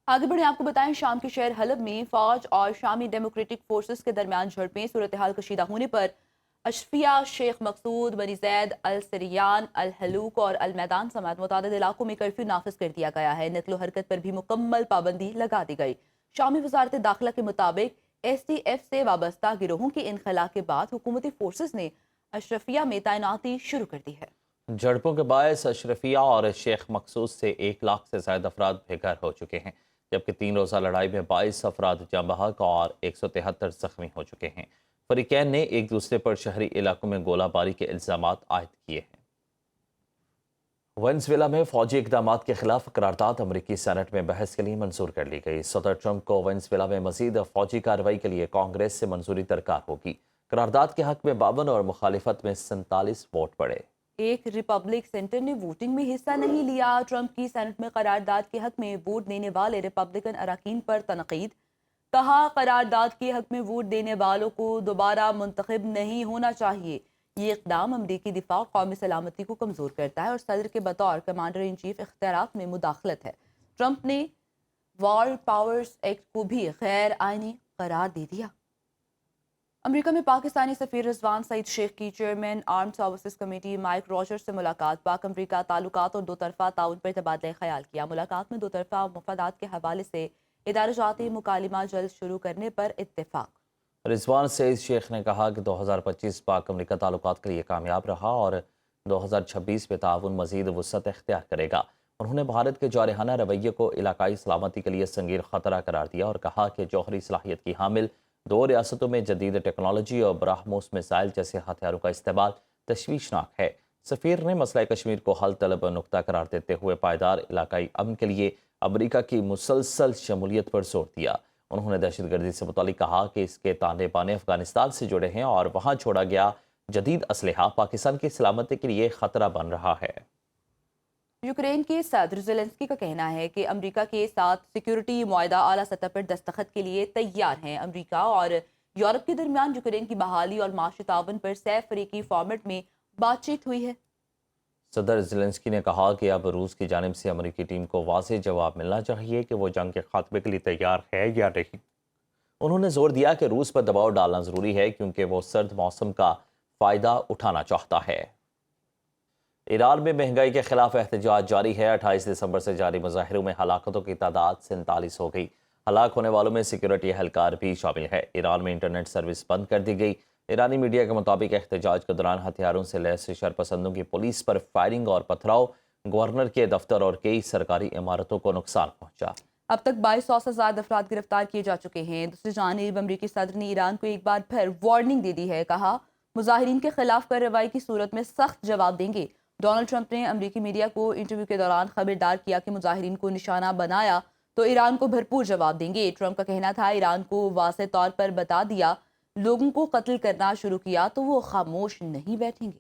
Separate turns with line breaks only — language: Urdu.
آگے بڑھیں، آپ کو بتائیں شام کے شہر حلب میں فوج اور شامی ڈیموکریٹک فورسز کے درمیان جھڑپیں، صورتحال کشیدہ ہونے پر اشفیہ، شیخ مقصود، بنی زید، السریان، الحلوق اور المیدان سمیت متعدد علاقوں میں کرفیو نافذ کر دیا گیا ہے۔ نقل و حرکت پر بھی مکمل پابندی لگا دی گئی۔ شامی وزارت داخلہ کے مطابق ایس ٹی ایف سے وابستہ گروہوں کے انخلا کے بعد حکومتی فورسز نے اشرفیہ میں تعیناتی شروع کر دی ہے۔
جھڑپوں کے باعث اشرفیہ اور شیخ مقصود سے 1 لاکھ سے زائد افراد بے گھر ہو چکے ہیں، جبکہ 3 روزہ لڑائی میں 22 افراد جاں بحق اور 173 زخمی ہو چکے ہیں۔ فریقین نے ایک دوسرے پر شہری علاقوں میں گولہ باری کے الزامات عائد کیے ہیں۔ وینزویلا میں فوجی اقدامات کے خلاف قرارداد امریکی سینٹ میں بحث کے لیے منظور کر لی گئی۔ صدر ٹرمپ کو وینزویلا میں مزید فوجی کارروائی کے لیے کانگریس سے منظوری درکار ہوگی۔ قرارداد کے حق میں 52 اور مخالفت میں 47 ووٹ پڑے۔
ایک ریپبلک سینٹر نے ووٹنگ میں حصہ نہیں لیا۔ ٹرمپ کی سینٹ میں قرارداد کے حق میں ووٹ دینے والے ریپبلکن اراکین پر تنقید۔ کہا قرارداد کے حق میں ووٹ دینے والوں کو دوبارہ منتخب نہیں ہونا چاہیے۔ یہ اقدام امریکی دفاع اور قومی سلامتی کو کمزور کرتا ہے اور صدر کے بطور کمانڈر ان چیف اختیارات میں مداخلت ہے۔ ٹرمپ نے وار پاورز ایکٹ کو بھی غیر آئینی قرار دے دیا۔ امریکہ میں پاکستانی سفیر رضوان سعید شیخ کی chairman armed services committee mic Roger سے ملاقات۔ پاک امریکہ تعلقات اور دو طرفہ تعاون پر تبادلہ خیال کیا۔ ملاقات میں دو طرفہ مفادات کے حوالے سے ادارہ جاتی مکالمہ جلد شروع کرنے پر اتفاق۔
رضوان سعید شیخ نے کہا کہ 2025 پاک امریکہ تعلقات کے لیے کامیاب رہا اور 2026 میں تعاون مزید وسعت اختیار کرے گا۔ انہوں نے بھارت کے جارحانہ رویے کو علاقائی سلامتی کے لیے سنگین خطرہ قرار دیا اور کہا کہ جوہری صلاحیت کی حامل دو ریاستوں میں جدید ٹیکنالوجی اور براہموس میزائل جیسے ہتھیاروں کا استعمال تشویشناک ہے۔ سفیر نے مسئلہ کشمیر کو حل طلب نقطہ قرار دیتے ہوئے پائیدار علاقائی امن کے لیے امریکہ کی مسلسل شمولیت پر زور دیا۔ انہوں نے دہشت گردی سے متعلق کہا کہ اس کے تانے بانے افغانستان سے جڑے ہیں اور وہاں چھوڑا گیا جدید اسلحہ پاکستان کی سلامتی کے لیے خطرہ بن رہا ہے۔
یوکرین کے صدر زیلنسکی کا کہنا ہے کہ امریکہ کے ساتھ سیکیورٹی معاہدہ اعلیٰ سطح پر دستخط کے لیے تیار ہیں۔ امریکہ اور یورپ کے درمیان یوکرین کی بحالی اور معاشی تعاون پر سہ فریقی فارمیٹ میں بات چیت ہوئی ہے۔
صدر زیلنسکی نے کہا کہ اب روس کی جانب سے امریکی ٹیم کو واضح جواب ملنا چاہیے کہ وہ جنگ کے خاتمے کے لیے تیار ہے یا نہیں۔ انہوں نے زور دیا کہ روس پر دباؤ ڈالنا ضروری ہے کیونکہ وہ سرد موسم کا فائدہ اٹھانا چاہتا ہے۔ ایران میں مہنگائی کے خلاف احتجاج جاری ہے۔ 28 دسمبر سے جاری مظاہروں میں ہلاکتوں کی تعداد 47 ہو گئی۔ ہلاک ہونے والوں میں سیکیورٹی اہلکار بھی شامل ہے۔ ایران میں انٹرنیٹ سروس بند کر دی گئی۔ ایرانی میڈیا کے مطابق احتجاج کے دوران ہتھیاروں سے لیس شرپسندوں کی پولیس پر فائرنگ اور پتھراؤ، گورنر کے دفتر اور کئی سرکاری عمارتوں کو نقصان پہنچا۔
اب تک 2200 سے زائد افراد گرفتار کیے جا چکے ہیں۔ دوسری جانب امریکی صدر نے ایران کو ایک بار پھر وارننگ دے دی ہے۔ کہا مظاہرین کے خلاف کارروائی کی صورت میں سخت جواب دیں گے۔ ڈونلڈ ٹرمپ نے امریکی میڈیا کو انٹرویو کے دوران خبردار کیا کہ مظاہرین کو نشانہ بنایا تو ایران کو بھرپور جواب دیں گے۔ ٹرمپ کا کہنا تھا ایران کو واضح طور پر بتا دیا لوگوں کو قتل کرنا شروع کیا تو وہ خاموش نہیں بیٹھیں گے۔